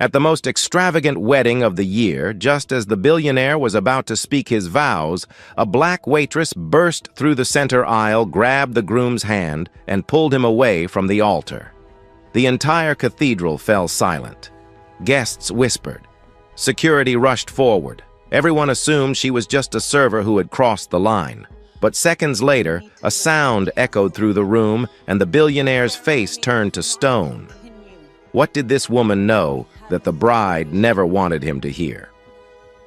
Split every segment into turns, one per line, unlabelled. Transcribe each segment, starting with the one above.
At the most extravagant wedding of the year, just as the billionaire was about to speak his vows, a black waitress burst through the center aisle, grabbed the groom's hand, and pulled him away from the altar. The entire cathedral fell silent. Guests whispered. Security rushed forward. Everyone assumed she was just a server who had crossed the line. But seconds later, a sound echoed through the room, and the billionaire's face turned to stone. What did this woman know that the bride never wanted him to hear?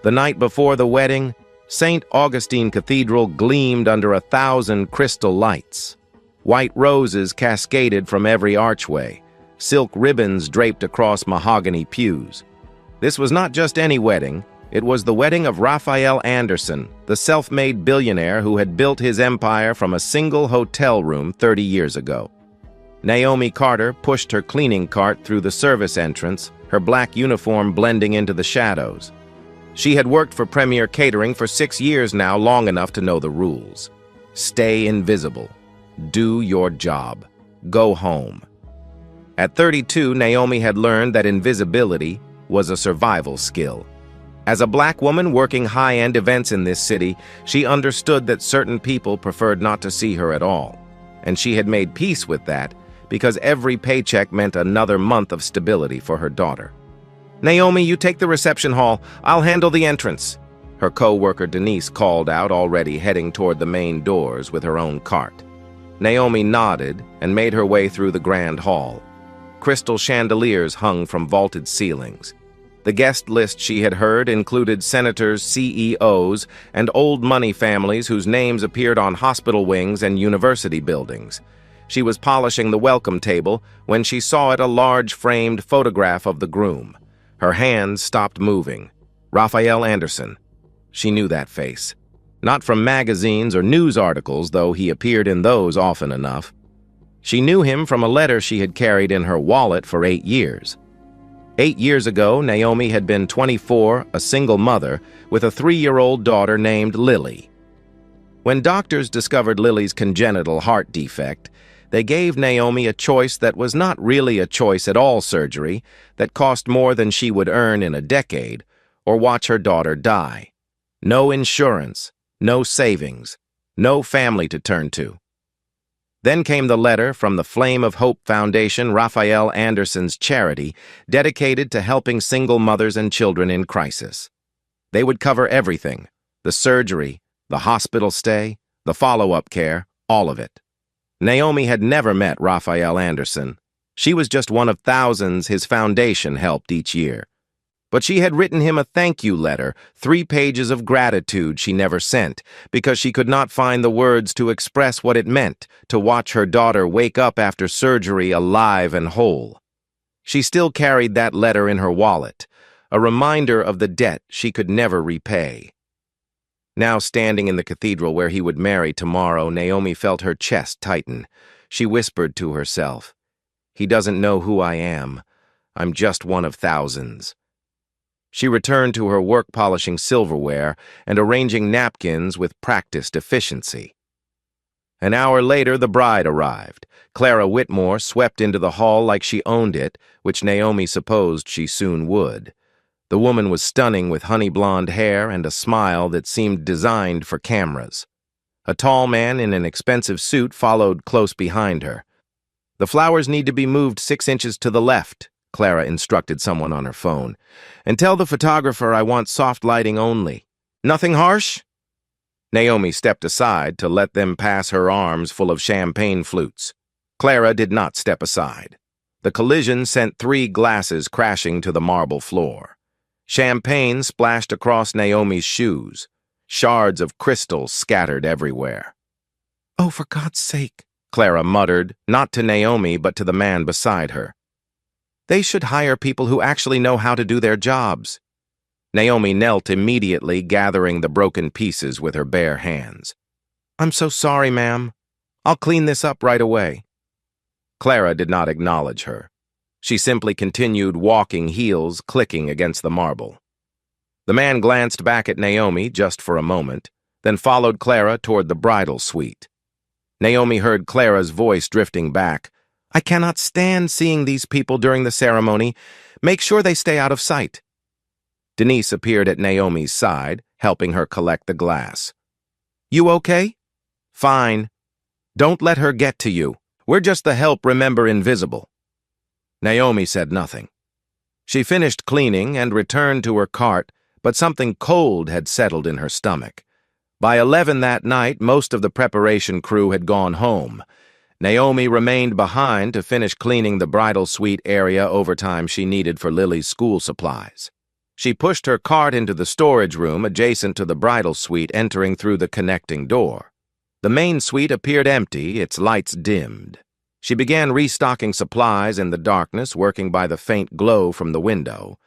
The night before the wedding, St. Augustine Cathedral gleamed under 1,000 crystal lights. White roses cascaded from every archway, silk ribbons draped across mahogany pews. This was not just any wedding. It was the wedding of Raphael Anderson, the self-made billionaire who had built his empire from a single hotel room 30 years ago. Naomi Carter pushed her cleaning cart through the service entrance, her black uniform blending into the shadows. She had worked for Premier Catering for 6 years now, long enough to know the rules. Stay invisible. Do your job. Go home. At 32, Naomi had learned that invisibility was a survival skill. As a black woman working high-end events in this city, she understood that certain people preferred not to see her at all. And she had made peace with that, because every paycheck meant another month of stability for her daughter. "Naomi, you take the reception hall. I'll handle the entrance," her co-worker Denise called out, already heading toward the main doors with her own cart. Naomi nodded and made her way through the grand hall. Crystal chandeliers hung from vaulted ceilings. The guest list she had heard included senators, CEOs, and old money families whose names appeared on hospital wings and university buildings. She was polishing the welcome table when she saw it a large framed photograph of the groom. Her hands stopped moving. Raphael Anderson. She knew that face. Not from magazines or news articles, though he appeared in those often enough. She knew him from a letter she had carried in her wallet for 8 years. 8 years ago, Naomi had been 24, a single mother, with a 3-year-old daughter named Lily. When doctors discovered Lily's congenital heart defect, they gave Naomi a choice that was not really a choice at all: surgery that cost more than she would earn in a decade, or watch her daughter die. No insurance, no savings, no family to turn to. Then came the letter from the Flame of Hope Foundation, Raphael Anderson's charity, dedicated to helping single mothers and children in crisis. They would cover everything: the surgery, the hospital stay, the follow-up care, all of it. Naomi had never met Raphael Anderson. She was just one of thousands his foundation helped each year. But she had written him a thank you letter, 3 pages of gratitude she never sent, because she could not find the words to express what it meant to watch her daughter wake up after surgery alive and whole. She still carried that letter in her wallet, a reminder of the debt she could never repay. Now standing in the cathedral where he would marry tomorrow, Naomi felt her chest tighten. She whispered to herself, "He doesn't know who I am. I'm just one of thousands." She returned to her work polishing silverware and arranging napkins with practiced efficiency. An hour later, the bride arrived. Clara Whitmore swept into the hall like she owned it, which Naomi supposed she soon would. The woman was stunning with honey blonde hair and a smile that seemed designed for cameras. A tall man in an expensive suit followed close behind her. "The flowers need to be moved 6 inches to the left," Clara instructed someone on her phone. "And tell the photographer I want soft lighting only. Nothing harsh?" Naomi stepped aside to let them pass her arms full of champagne flutes. Clara did not step aside. The collision sent 3 glasses crashing to the marble floor. Champagne splashed across Naomi's shoes. Shards of crystal scattered everywhere. "Oh, for God's sake," Clara muttered, not to Naomi but to the man beside her. "They should hire people who actually know how to do their jobs." Naomi knelt immediately, gathering the broken pieces with her bare hands. "I'm so sorry, ma'am. I'll clean this up right away." Clara did not acknowledge her. She simply continued walking, heels clicking against the marble. The man glanced back at Naomi just for a moment, then followed Clara toward the bridal suite. Naomi heard Clara's voice drifting back. "I cannot stand seeing these people during the ceremony. Make sure they stay out of sight." Denise appeared at Naomi's side, helping her collect the glass. "You okay?" "Fine. Don't let her get to you. We're just the help, remember, invisible." Naomi said nothing. She finished cleaning and returned to her cart, but something cold had settled in her stomach. By 11 that night, most of the preparation crew had gone home. Naomi remained behind to finish cleaning the bridal suite area overtime she needed for Lily's school supplies. She pushed her cart into the storage room adjacent to the bridal suite, entering through the connecting door. The main suite appeared empty, its lights dimmed. She began restocking supplies in the darkness, working by the faint glow from the window.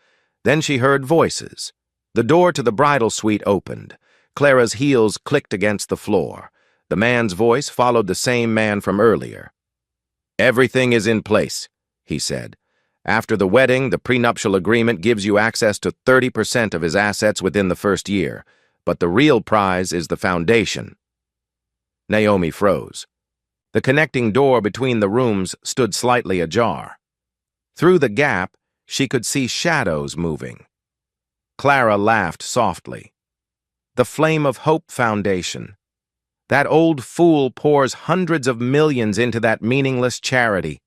Then she heard voices. The door to the bridal suite opened. Clara's heels clicked against the floor. The man's voice followed the same man from earlier. "Everything is in place," he said. "After the wedding, the prenuptial agreement gives you access to 30% of his assets within the first year, but the real prize is the foundation." Naomi froze. The connecting door between the rooms stood slightly ajar. Through the gap, she could see shadows moving. Clara laughed softly. "The Flame of Hope Foundation. That old fool pours hundreds of millions into that meaningless charity.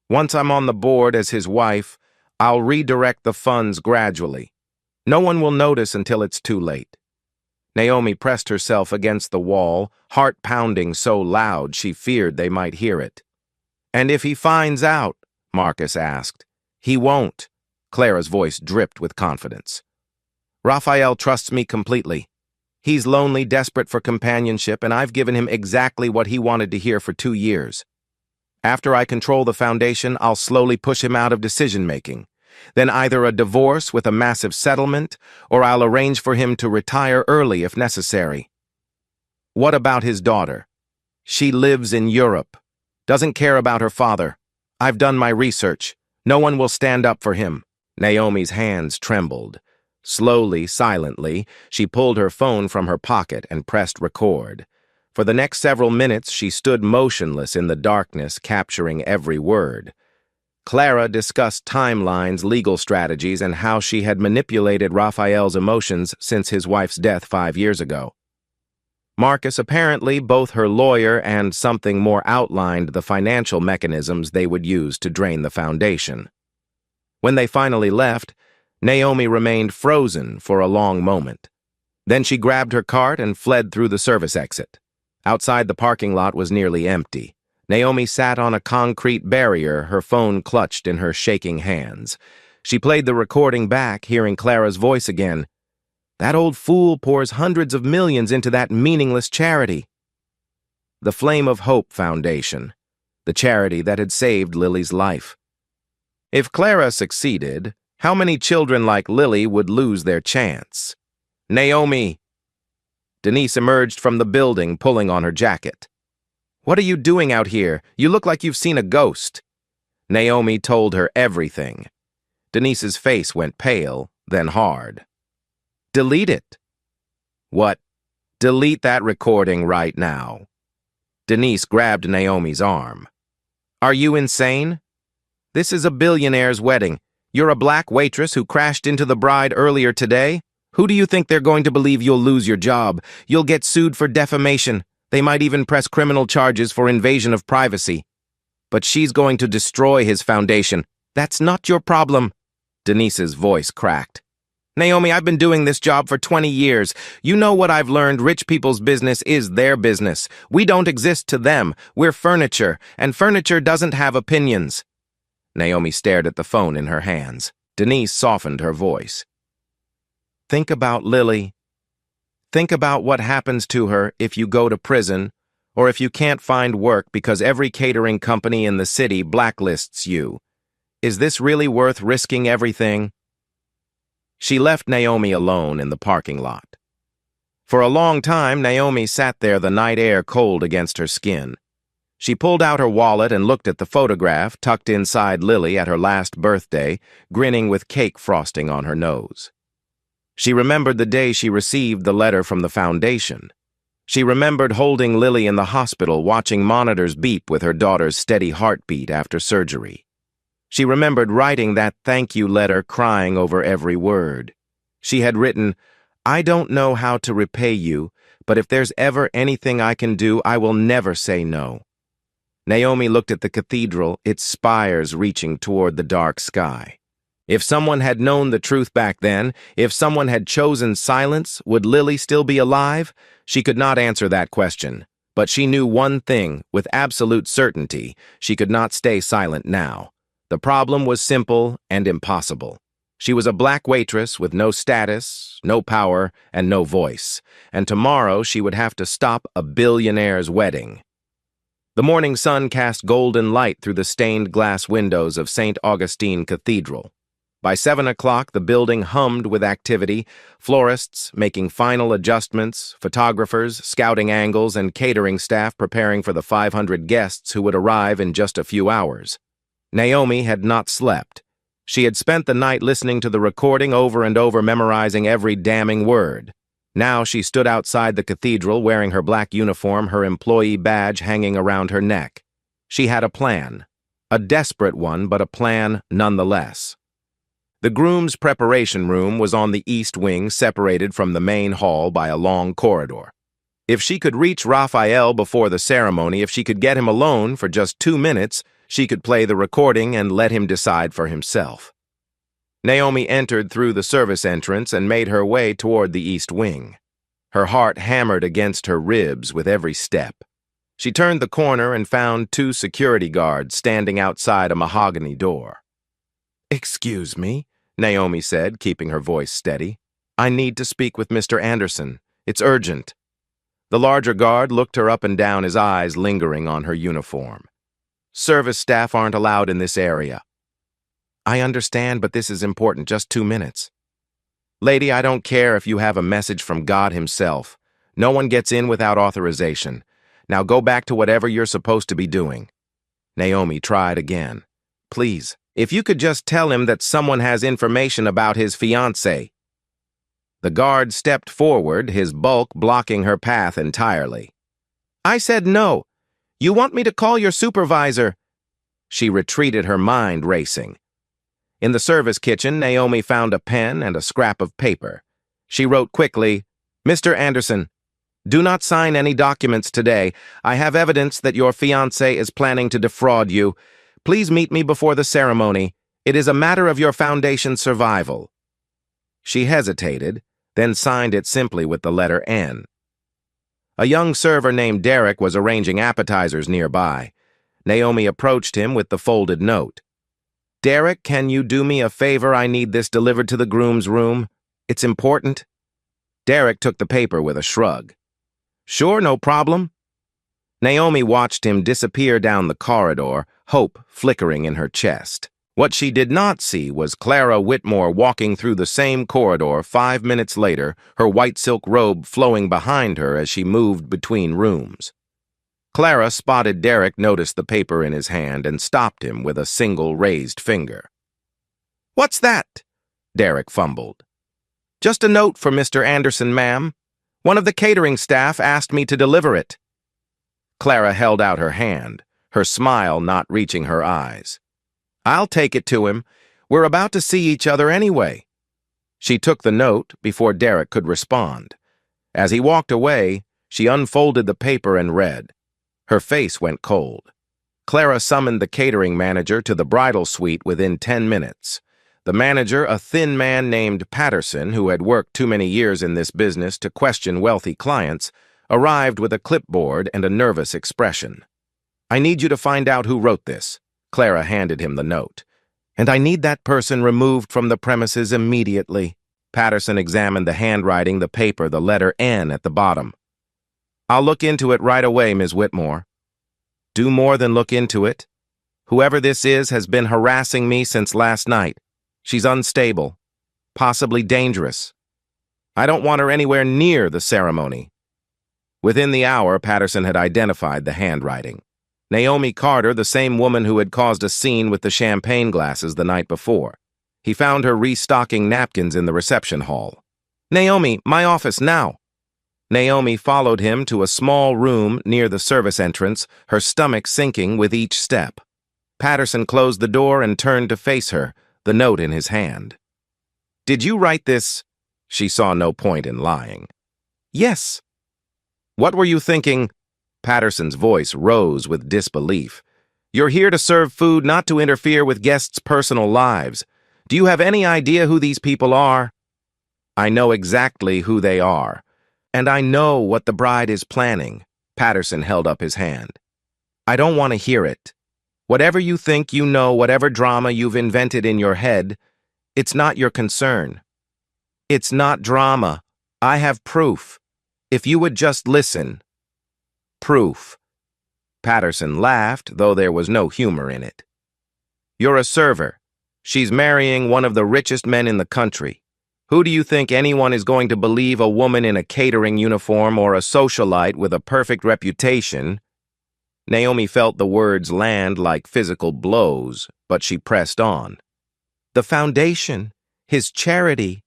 Once I'm on the board as his wife, I'll redirect the funds gradually. No one will notice until it's too late." Naomi pressed herself against the wall, heart pounding so loud she feared they might hear it. "And if he finds out?" Marcus asked. "He won't." Clara's voice dripped with confidence. "Raphael trusts me completely. He's lonely, desperate for companionship, and I've given him exactly what he wanted to hear for 2 years. After I control the foundation, I'll slowly push him out of decision-making. Then either a divorce with a massive settlement, or I'll arrange for him to retire early if necessary." "What about his daughter?" "She lives in Europe. Doesn't care about her father. I've done my research. No one will stand up for him." Naomi's hands trembled. Slowly, silently, she pulled her phone from her pocket and pressed record. For the next several minutes, she stood motionless in the darkness, capturing every word. Clara discussed timelines, legal strategies, and how she had manipulated Raphael's emotions since his wife's death 5 years ago. Marcus, apparently both her lawyer and something more, outlined the financial mechanisms they would use to drain the foundation. When they finally left, Naomi remained frozen for a long moment. Then she grabbed her cart and fled through the service exit. Outside, the parking lot was nearly empty. Naomi sat on a concrete barrier, her phone clutched in her shaking hands. She played the recording back, hearing Clara's voice again. "That old fool pours hundreds of millions into that meaningless charity." The Flame of Hope Foundation, the charity that had saved Lily's life. If Clara succeeded, how many children like Lily would lose their chance? "Naomi!" Denise emerged from the building, pulling on her jacket. "What are you doing out here? You look like you've seen a ghost." Naomi told her everything. Denise's face went pale, then hard. "Delete it." "What?" "Delete that recording right now." Denise grabbed Naomi's arm. "Are you insane? This is a billionaire's wedding. You're a black waitress who crashed into the bride earlier today? Who do you think they're going to believe? You'll lose your job. You'll get sued for defamation. They might even press criminal charges for invasion of privacy. But she's going to destroy his foundation. That's not your problem." Denise's voice cracked. "Naomi, I've been doing this job for 20 years. You know what I've learned? Rich people's business is their business. We don't exist to them. We're furniture, and furniture doesn't have opinions." Naomi stared at the phone in her hands. Denise softened her voice. "Think about Lily. Think about what happens to her if you go to prison, or if you can't find work because every catering company in the city blacklists you. Is this really worth risking everything?" She left Naomi alone in the parking lot. For a long time, Naomi sat there, the night air cold against her skin. She pulled out her wallet and looked at the photograph tucked inside Lily at her last birthday, grinning with cake frosting on her nose. She remembered the day she received the letter from the foundation. She remembered holding Lily in the hospital, watching monitors beep with her daughter's steady heartbeat after surgery. She remembered writing that thank you letter, crying over every word. She had written, "I don't know how to repay you, but if there's ever anything I can do, I will never say no." Naomi looked at the cathedral, its spires reaching toward the dark sky. If someone had known the truth back then, if someone had chosen silence, would Lily still be alive? She could not answer that question. But she knew one thing, with absolute certainty: she could not stay silent now. The problem was simple and impossible. She was a black waitress with no status, no power, and no voice. And tomorrow she would have to stop a billionaire's wedding. The morning sun cast golden light through the stained glass windows of St. Augustine Cathedral. By 7 o'clock, the building hummed with activity, florists making final adjustments, photographers scouting angles, and catering staff preparing for the 500 guests who would arrive in just a few hours. Naomi had not slept. She had spent the night listening to the recording over and over, memorizing every damning word. Now she stood outside the cathedral wearing her black uniform, her employee badge hanging around her neck. She had a plan. A desperate one, but a plan nonetheless. The groom's preparation room was on the east wing, separated from the main hall by a long corridor. If she could reach Raphael before the ceremony, if she could get him alone for just 2 minutes, she could play the recording and let him decide for himself. Naomi entered through the service entrance and made her way toward the east wing. Her heart hammered against her ribs with every step. She turned the corner and found 2 security guards standing outside a mahogany door. "Excuse me," Naomi said, keeping her voice steady. "I need to speak with Mr. Anderson. It's urgent." The larger guard looked her up and down, his eyes lingering on her uniform. "Service staff aren't allowed in this area." "I understand, but this is important. Just 2 minutes." "Lady, I don't care if you have a message from God himself. No one gets in without authorization. Now go back to whatever you're supposed to be doing." Naomi tried again. "Please, if you could just tell him that someone has information about his fiancé." The guard stepped forward, his bulk blocking her path entirely. "I said no. You want me to call your supervisor?" She retreated, her mind racing. In the service kitchen, Naomi found a pen and a scrap of paper. She wrote quickly, "Mr. Anderson, do not sign any documents today. I have evidence that your fiancé is planning to defraud you. Please meet me before the ceremony. It is a matter of your foundation's survival." She hesitated, then signed it simply with the letter N. A young server named Derek was arranging appetizers nearby. Naomi approached him with the folded note. "Derek, can you do me a favor? I need this delivered to the groom's room. It's important." Derek took the paper with a shrug. "Sure, no problem." Naomi watched him disappear down the corridor, hope flickering in her chest. What she did not see was Clara Whitmore walking through the same corridor 5 minutes later, her white silk robe flowing behind her as she moved between rooms. Clara spotted Derek, noticed the paper in his hand, and stopped him with a single raised finger. "What's that?" Derek fumbled. "Just a note for Mr. Anderson, ma'am. One of the catering staff asked me to deliver it." Clara held out her hand, her smile not reaching her eyes. "I'll take it to him. We're about to see each other anyway." She took the note before Derek could respond. As he walked away, she unfolded the paper and read. Her face went cold. Clara summoned the catering manager to the bridal suite within 10 minutes. The manager, a thin man named Patterson, who had worked too many years in this business to question wealthy clients, arrived with a clipboard and a nervous expression. "I need you to find out who wrote this." Clara handed him the note. "And I need that person removed from the premises immediately." Patterson examined the handwriting, the paper, the letter N at the bottom. "I'll look into it right away, Ms. Whitmore." "Do more than look into it. Whoever this is has been harassing me since last night. She's unstable, possibly dangerous. I don't want her anywhere near the ceremony." Within the hour, Patterson had identified the handwriting. Naomi Carter, the same woman who had caused a scene with the champagne glasses the night before. He found her restocking napkins in the reception hall. "Naomi, my office now." Naomi followed him to a small room near the service entrance, her stomach sinking with each step. Patterson closed the door and turned to face her, the note in his hand. "Did you write this?" She saw no point in lying. "Yes." "What were you thinking?" Patterson's voice rose with disbelief. "You're here to serve food, not to interfere with guests' personal lives. Do you have any idea who these people are?" "I know exactly who they are. And I know what the bride is planning." Patterson held up his hand. "I don't want to hear it. Whatever you think you know, whatever drama you've invented in your head, it's not your concern. It's not drama. I have proof. If you would just listen." "Proof." Patterson laughed, though there was no humor in it. "You're a server. She's marrying one of the richest men in the country. Who do you think anyone is going to believe, a woman in a catering uniform or a socialite with a perfect reputation?" Naomi felt the words land like physical blows, but she pressed on. "The foundation, his charity.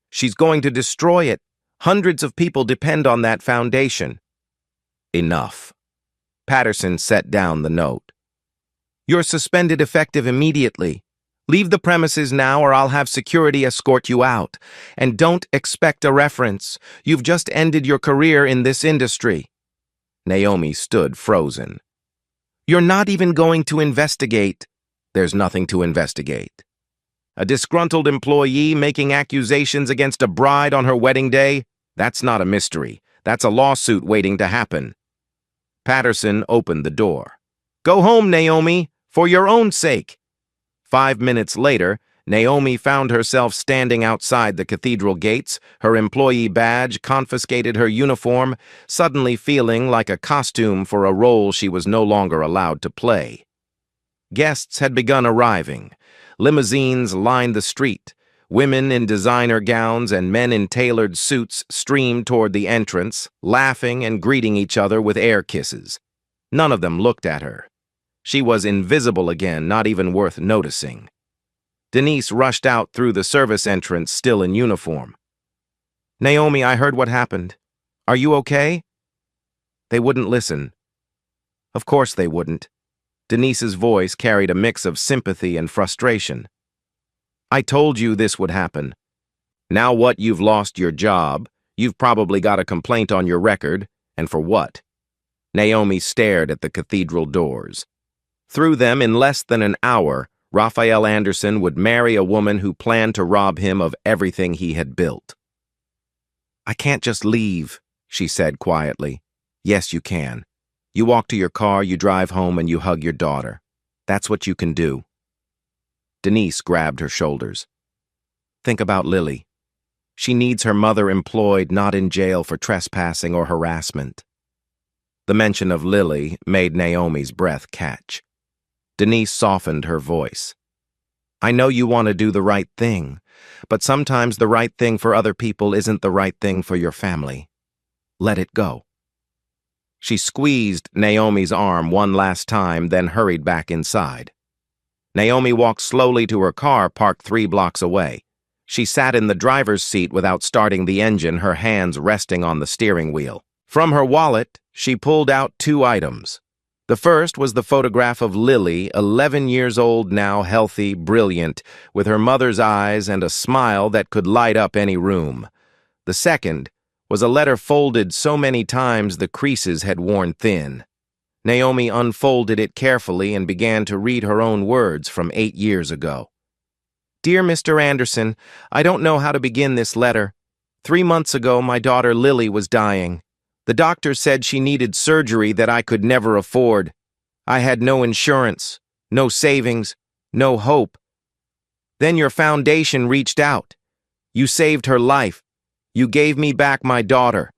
She's going to destroy it. Hundreds of people depend on that foundation." "Enough." Patterson set down the note. "You're suspended effective immediately. Leave the premises now or I'll have security escort you out. And don't expect a reference. You've just ended your career in this industry." Naomi stood frozen. "You're not even going to investigate." "There's nothing to investigate." "A disgruntled employee making accusations against a bride on her wedding day? That's not a mystery. That's a lawsuit waiting to happen." Patterson opened the door. "Go home, Naomi, for your own sake." 5 minutes later, Naomi found herself standing outside the cathedral gates, her employee badge confiscated, her uniform, suddenly feeling like a costume for a role she was no longer allowed to play. Guests had begun arriving. Limousines lined the street. Women in designer gowns and men in tailored suits streamed toward the entrance, laughing and greeting each other with air kisses. None of them looked at her. She was invisible again, not even worth noticing. Denise rushed out through the service entrance, still in uniform. "Naomi, I heard what happened. Are you okay?" They wouldn't listen. Of course they wouldn't. Denise's voice carried a mix of sympathy and frustration. "I told you this would happen. Now what, you've lost your job, you've probably got a complaint on your record, and for what?" Naomi stared at the cathedral doors. Through them, in less than an hour, Raphael Anderson would marry a woman who planned to rob him of everything he had built. "I can't just leave," she said quietly. "Yes, you can. You walk to your car, you drive home, and you hug your daughter. That's what you can do." Denise grabbed her shoulders. "Think about Lily. She needs her mother employed, not in jail for trespassing or harassment." The mention of Lily made Naomi's breath catch. Denise softened her voice. "I know you want to do the right thing, but sometimes the right thing for other people isn't the right thing for your family. Let it go." She squeezed Naomi's arm one last time, then hurried back inside. Naomi walked slowly to her car parked 3 blocks away. She sat in the driver's seat without starting the engine, her hands resting on the steering wheel. From her wallet, she pulled out 2 items. The first was the photograph of Lily, 11 years old now, healthy, brilliant, with her mother's eyes and a smile that could light up any room. The second was a letter folded so many times the creases had worn thin. Naomi unfolded it carefully and began to read her own words from 8 years ago. "Dear Mr. Anderson, I don't know how to begin this letter. 3 months ago, my daughter Lily was dying. The doctor said she needed surgery that I could never afford. I had no insurance, no savings, no hope. Then your foundation reached out. You saved her life. You gave me back my daughter.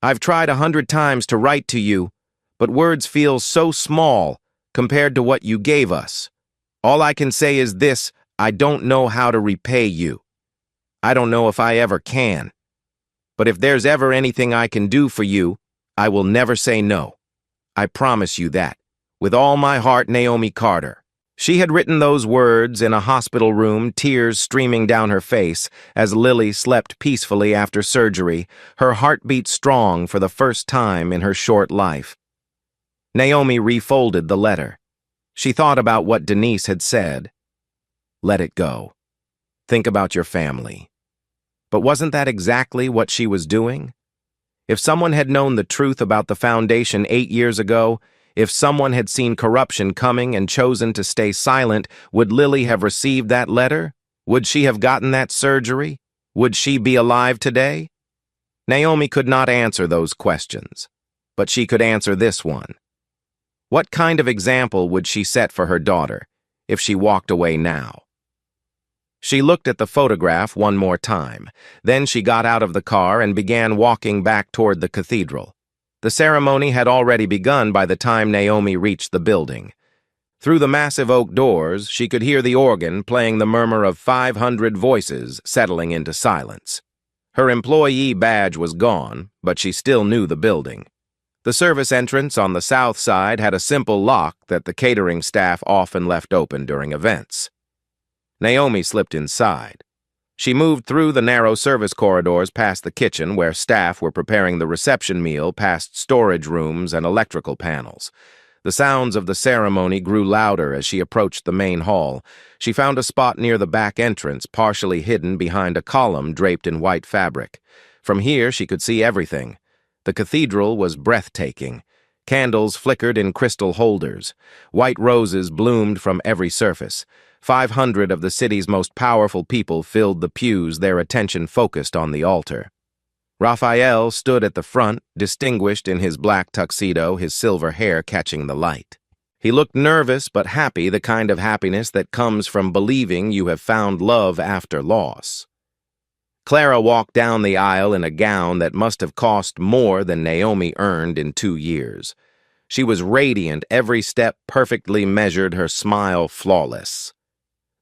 I've tried 100 times to write to you, but words feel so small compared to what you gave us. All I can say is this: I don't know how to repay you. I don't know if I ever can. But if there's ever anything I can do for you, I will never say no. I promise you that. With all my heart, Naomi Carter." She had written those words in a hospital room, tears streaming down her face, as Lily slept peacefully after surgery, her heartbeat strong for the first time in her short life. Naomi refolded the letter. She thought about what Denise had said. Let it go. Think about your family. But wasn't that exactly what she was doing? If someone had known the truth about the foundation 8 years ago, if someone had seen corruption coming and chosen to stay silent, would Lily have received that letter? Would she have gotten that surgery? Would she be alive today? Naomi could not answer those questions, but she could answer this one. What kind of example would she set for her daughter if she walked away now? She looked at the photograph one more time. Then she got out of the car and began walking back toward the cathedral. The ceremony had already begun by the time Naomi reached the building. Through the massive oak doors, she could hear the organ playing the murmur of 500 voices settling into silence. Her employee badge was gone, but she still knew the building. The service entrance on the south side had a simple lock that the catering staff often left open during events. Naomi slipped inside. She moved through the narrow service corridors past the kitchen where staff were preparing the reception meal, past storage rooms and electrical panels. The sounds of the ceremony grew louder as she approached the main hall. She found a spot near the back entrance, partially hidden behind a column draped in white fabric. From here, she could see everything. The cathedral was breathtaking. Candles flickered in crystal holders. White roses bloomed from every surface. 500 of the city's most powerful people filled the pews, their attention focused on the altar. Raphael stood at the front, distinguished in his black tuxedo, his silver hair catching the light. He looked nervous but happy, the kind of happiness that comes from believing you have found love after loss. Clara walked down the aisle in a gown that must have cost more than Naomi earned in 2 years. She was radiant, every step perfectly measured, her smile flawless.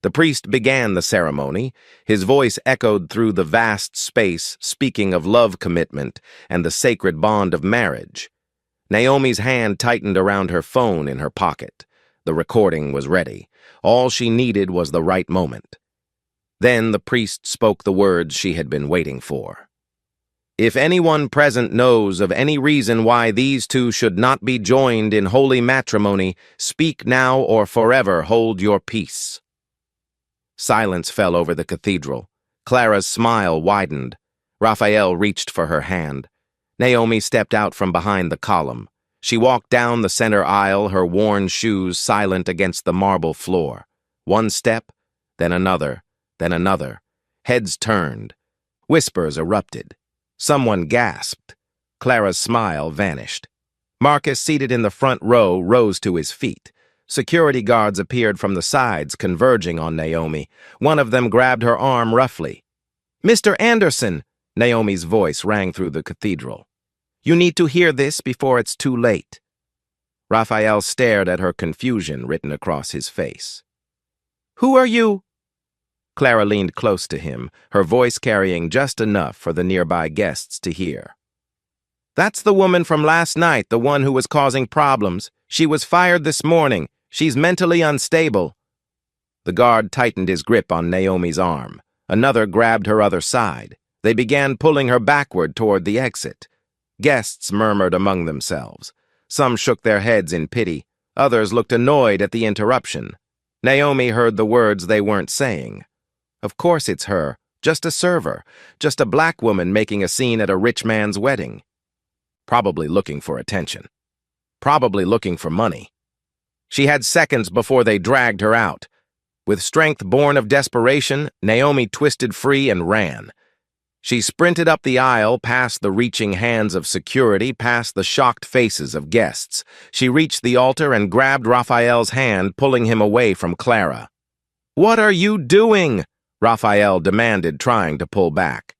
The priest began the ceremony. His voice echoed through the vast space, speaking of love commitment and the sacred bond of marriage. Naomi's hand tightened around her phone in her pocket. The recording was ready. All she needed was the right moment. Then the priest spoke the words she had been waiting for. If anyone present knows of any reason why these two should not be joined in holy matrimony, speak now or forever hold your peace. Silence fell over the cathedral. Clara's smile widened. Raphael reached for her hand. Naomi stepped out from behind the column. She walked down the center aisle, her worn shoes silent against the marble floor. One step, then another, then another. Heads turned. Whispers erupted. Someone gasped. Clara's smile vanished. Marcus, seated in the front row, rose to his feet. Security guards appeared from the sides, converging on Naomi. One of them grabbed her arm roughly. "Mr. Anderson," Naomi's voice rang through the cathedral. "You need to hear this before it's too late." Raphael stared at her, confusion written across his face. "Who are you?" Clara leaned close to him, her voice carrying just enough for the nearby guests to hear. "That's the woman from last night, the one who was causing problems. She was fired this morning. She's mentally unstable." The guard tightened his grip on Naomi's arm. Another grabbed her other side. They began pulling her backward toward the exit. Guests murmured among themselves. Some shook their heads in pity. Others looked annoyed at the interruption. Naomi heard the words they weren't saying. Of course it's her. Just a server. Just a black woman making a scene at a rich man's wedding. Probably looking for attention. Probably looking for money. She had seconds before they dragged her out. With strength born of desperation, Naomi twisted free and ran. She sprinted up the aisle, past the reaching hands of security, past the shocked faces of guests. She reached the altar and grabbed Raphael's hand, pulling him away from Clara. "What are you doing?" Raphael demanded, trying to pull back.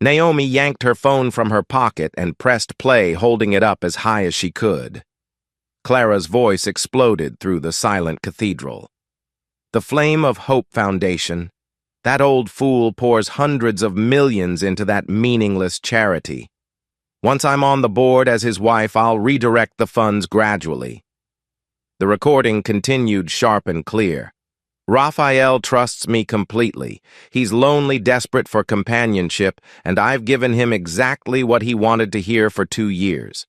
Naomi yanked her phone from her pocket and pressed play, holding it up as high as she could. Clara's voice exploded through the silent cathedral. "The Flame of Hope Foundation. That old fool pours hundreds of millions into that meaningless charity. Once I'm on the board as his wife, I'll redirect the funds gradually." The recording continued sharp and clear. "Raphael trusts me completely. He's lonely, desperate for companionship, and I've given him exactly what he wanted to hear for 2 years."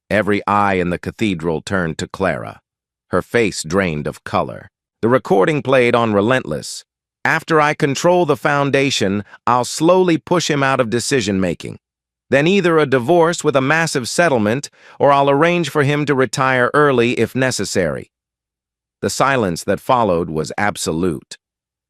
Every eye in the cathedral turned to Clara. her face drained of color. The recording played on relentless. After I control the foundation, I'll slowly push him out of decision-making. Then either a divorce with a massive settlement, or I'll arrange for him to retire early if necessary. The silence that followed was absolute.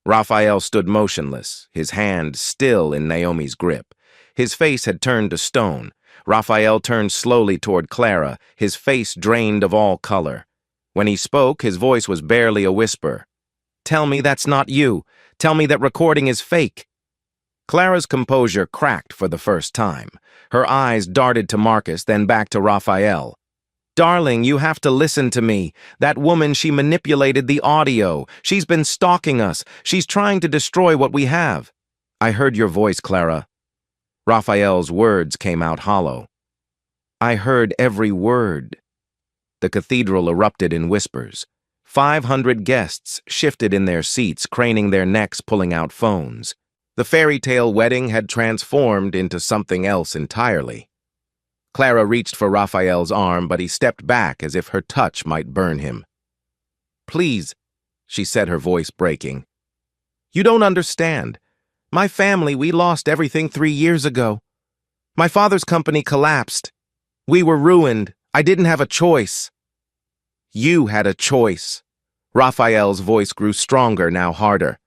Raphael stood motionless, his hand still in Naomi's grip. His face had turned to stone. Raphael turned slowly toward Clara, his face drained of all color. When he spoke, his voice was barely a whisper. "Tell me that's not you. Tell me that recording is fake." Clara's composure cracked for the first time. Her eyes darted to Marcus, then back to Raphael. "Darling, you have to listen to me. That woman, she manipulated the audio. She's been stalking us. She's trying to destroy what we have." "I heard your voice, Clara." Raphael's words came out hollow. "I heard every word." The cathedral erupted in whispers. 500 guests shifted in their seats, craning their necks, pulling out phones. The fairy tale wedding had transformed into something else entirely. Clara reached for Raphael's arm, but he stepped back as if her touch might burn him. "Please," she said, her voice breaking. "You don't understand. My family, we lost everything 3 years ago. My father's company collapsed. We were ruined. I didn't have a choice." "You had a choice." Raphael's voice grew stronger, now harder.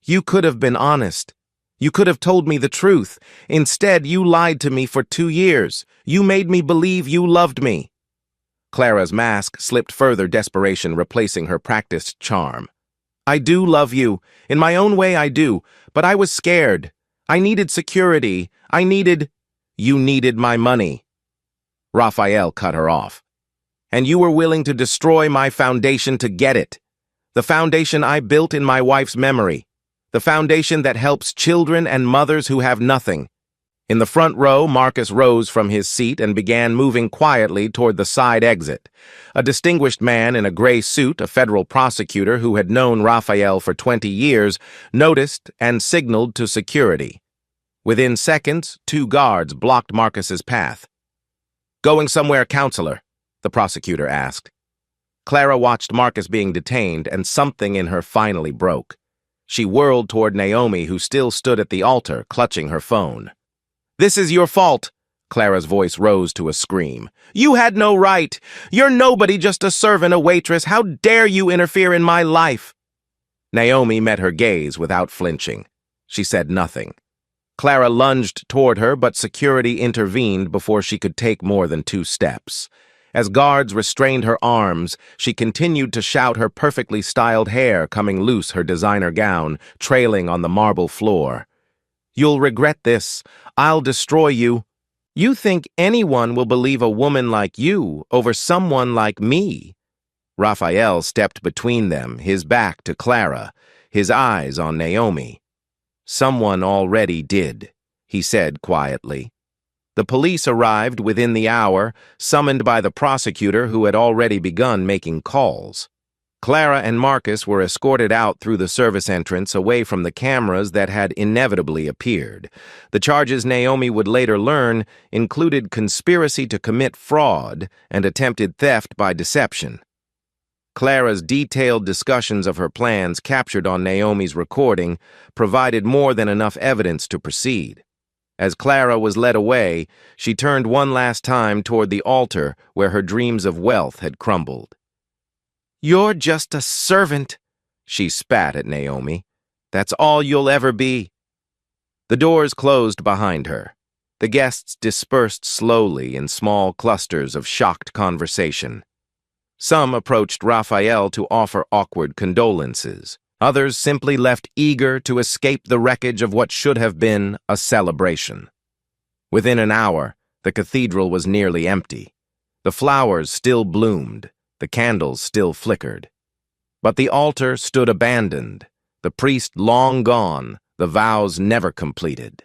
"You could have been honest. You could have told me the truth. Instead, you lied to me for 2 years. You made me believe you loved me." Clara's mask slipped further, desperation replacing her practiced charm. "I do love you. In my own way, I do. But I was scared. I needed security. You needed my money." Raphael cut her off. "And you were willing to destroy my foundation to get it. The foundation I built in my wife's memory. The foundation that helps children and mothers who have nothing." In the front row, Marcus rose from his seat and began moving quietly toward the side exit. A distinguished man in a gray suit, a federal prosecutor who had known Raphael for 20 years, noticed and signaled to security. Within seconds, 2 guards blocked Marcus's path. "Going somewhere, counselor?" the prosecutor asked. Clara watched Marcus being detained, and something in her finally broke. She whirled toward Naomi, who still stood at the altar, clutching her phone. "This is your fault." Clara's voice rose to a scream. "You had no right. You're nobody, just a servant, a waitress. How dare you interfere in my life?" Naomi met her gaze without flinching. She said nothing. Clara lunged toward her, but security intervened before she could take more than 2 steps. As guards restrained her arms, she continued to shout, her perfectly styled hair coming loose, her designer gown trailing on the marble floor. "You'll regret this. I'll destroy you. You think anyone will believe a woman like you over someone like me?" Raphael stepped between them, his back to Clara, his eyes on Naomi. "Someone already did," he said quietly. The police arrived within the hour, summoned by the prosecutor who had already begun making calls. Clara and Marcus were escorted out through the service entrance, away from the cameras that had inevitably appeared. The charges, Naomi would later learn, included conspiracy to commit fraud and attempted theft by deception. Clara's detailed discussions of her plans, captured on Naomi's recording, provided more than enough evidence to proceed. As Clara was led away, she turned one last time toward the altar where her dreams of wealth had crumbled. "You're just a servant," she spat at Naomi. "That's all you'll ever be." The doors closed behind her. The guests dispersed slowly in small clusters of shocked conversation. Some approached Raphael to offer awkward condolences. Others simply left, eager to escape the wreckage of what should have been a celebration. Within an hour, the cathedral was nearly empty. The flowers still bloomed, the candles still flickered. But the altar stood abandoned, the priest long gone, the vows never completed.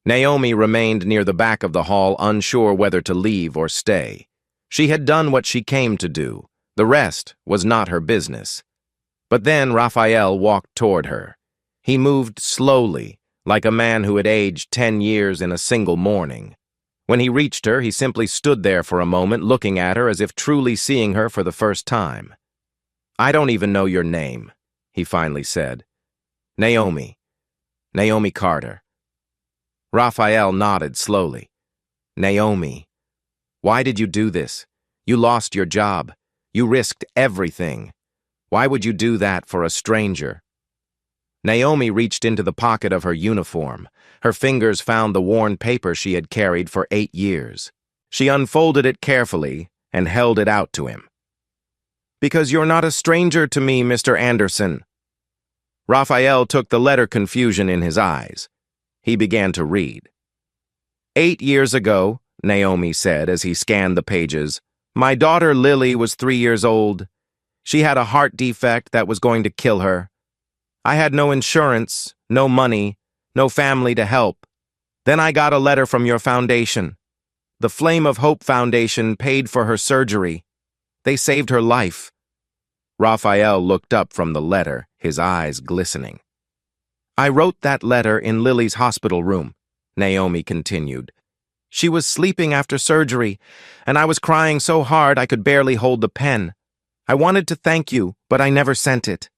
Naomi remained near the back of the hall, unsure whether to leave or stay. She had done what she came to do. The rest was not her business. But then Raphael walked toward her. He moved slowly, like a man who had aged 10 years in a single morning. When he reached her, he simply stood there for a moment, looking at her as if truly seeing her for the first time. "I don't even know your name," he finally said. "Naomi. Naomi Carter." Raphael nodded slowly. "Naomi, why did you do this? You lost your job. You risked everything. Why would you do that for a stranger?" Naomi reached into the pocket of her uniform. Her fingers found the worn paper she had carried for 8 years. She unfolded it carefully and held it out to him. "Because you're not a stranger to me, Mr. Anderson." Raphael took the letter, confusion in his eyes. He began to read. "8 years ago," Naomi said as he scanned the pages, "my daughter Lily was 3 years old. She had a heart defect that was going to kill her. I had no insurance, no money, no family to help. Then I got a letter from your foundation. The Flame of Hope Foundation paid for her surgery. They saved her life." Raphael looked up from the letter, his eyes glistening. "I wrote that letter in Lily's hospital room," Naomi continued. "She was sleeping after surgery, and I was crying so hard I could barely hold the pen. I wanted to thank you, but I never sent it.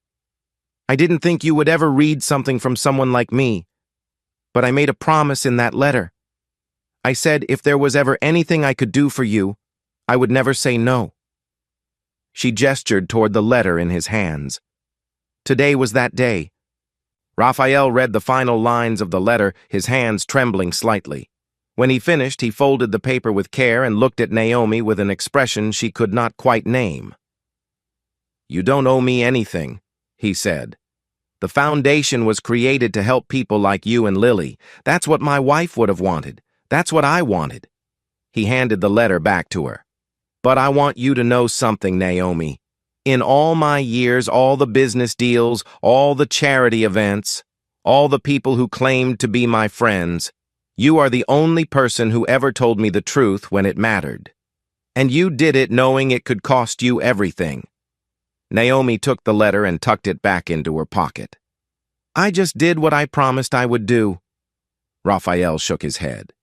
I didn't think you would ever read something from someone like me. But I made a promise in that letter. I said if there was ever anything I could do for you, I would never say no." She gestured toward the letter in his hands. Today was that day. Raphael read the final lines of the letter, his hands trembling slightly. When he finished, he folded the paper with care and looked at Naomi with an expression she could not quite name. "You don't owe me anything," he said. "The foundation was created to help people like you and Lily. That's what my wife would have wanted. That's what I wanted." He handed the letter back to her. "But I want you to know something, Naomi. In all my years, all the business deals, all the charity events, all the people who claimed to be my friends, you are the only person who ever told me the truth when it mattered. And you did it knowing it could cost you everything." Naomi took the letter and tucked it back into her pocket. "I just did what I promised I would do." Raphael shook his head.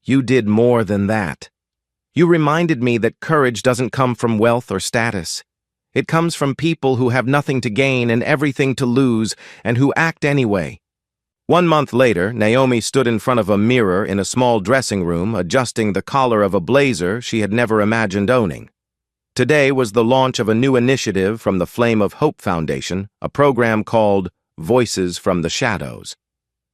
"You did more than that. You reminded me that courage doesn't come from wealth or status. It comes from people who have nothing to gain and everything to lose, and who act anyway." 1 month later, Naomi stood in front of a mirror in a small dressing room, adjusting the collar of a blazer she had never imagined owning. Today was the launch of a new initiative from the Flame of Hope Foundation, a program called Voices from the Shadows.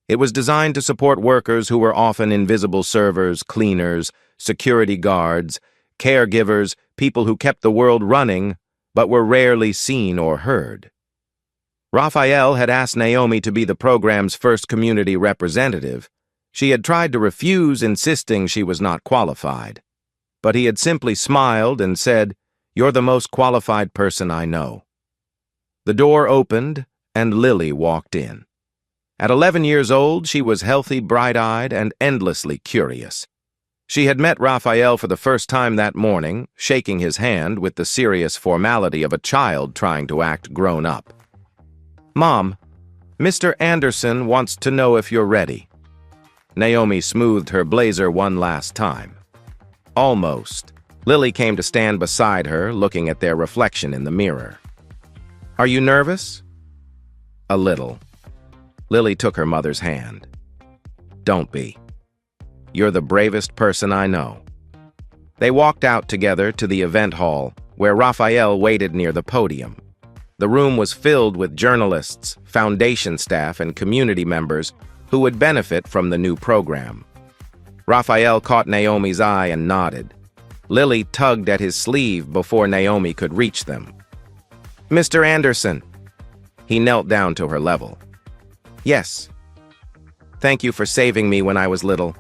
It was designed to support workers who were often invisible servers, cleaners, security guards, caregivers, people who kept the world running, but were rarely seen or heard. Raphael had asked Naomi to be the program's first community representative. She had tried to refuse, insisting she was not qualified. But he had simply smiled and said, "You're the most qualified person I know." The door opened, and Lily walked in. At 11 years old, she was healthy, bright-eyed, and endlessly curious. She had met Raphael for the first time that morning, shaking his hand with the serious formality of a child trying to act grown up. "Mom, Mr. Anderson wants to know if you're ready." Naomi smoothed her blazer one last time. "Almost." Lily came to stand beside her, looking at their reflection in the mirror. "Are you nervous?" "A little." Lily took her mother's hand. "Don't be. You're the bravest person I know." They walked out together to the event hall, where Raphael waited near the podium. The room was filled with journalists, foundation staff, and community members who would benefit from the new program. Raphael caught Naomi's eye and nodded. Lily tugged at his sleeve before Naomi could reach them. "Mr. Anderson." He knelt down to her level. "Yes. Thank you for saving me when I was little.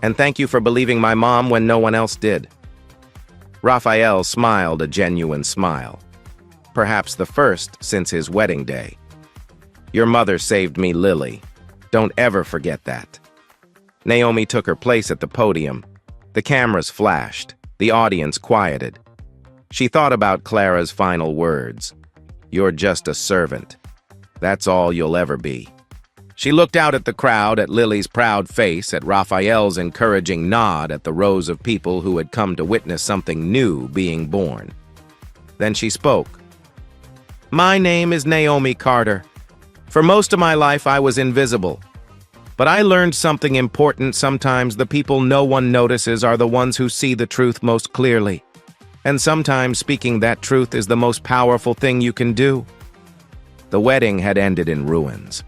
And thank you for believing my mom when no one else did." Raphael smiled a genuine smile. Perhaps the first since his wedding day. "Your mother saved me, Lily. Don't ever forget that." Naomi took her place at the podium. The cameras flashed. The audience quieted. She thought about Clara's final words. "You're just a servant. That's all you'll ever be." She looked out at the crowd, at Lily's proud face, at Raphael's encouraging nod, at the rows of people who had come to witness something new being born. Then she spoke. "My name is Naomi Carter. For most of my life, I was invisible. But I learned something important. Sometimes the people no one notices are the ones who see the truth most clearly. And sometimes speaking that truth is the most powerful thing you can do." The wedding had ended in ruins.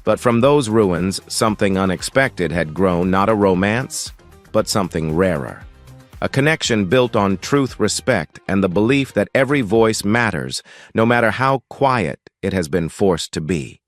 But from those ruins, something unexpected had grown, not a romance, but something rarer. A connection built on truth, respect, and the belief that every voice matters, no matter how quiet it has been forced to be.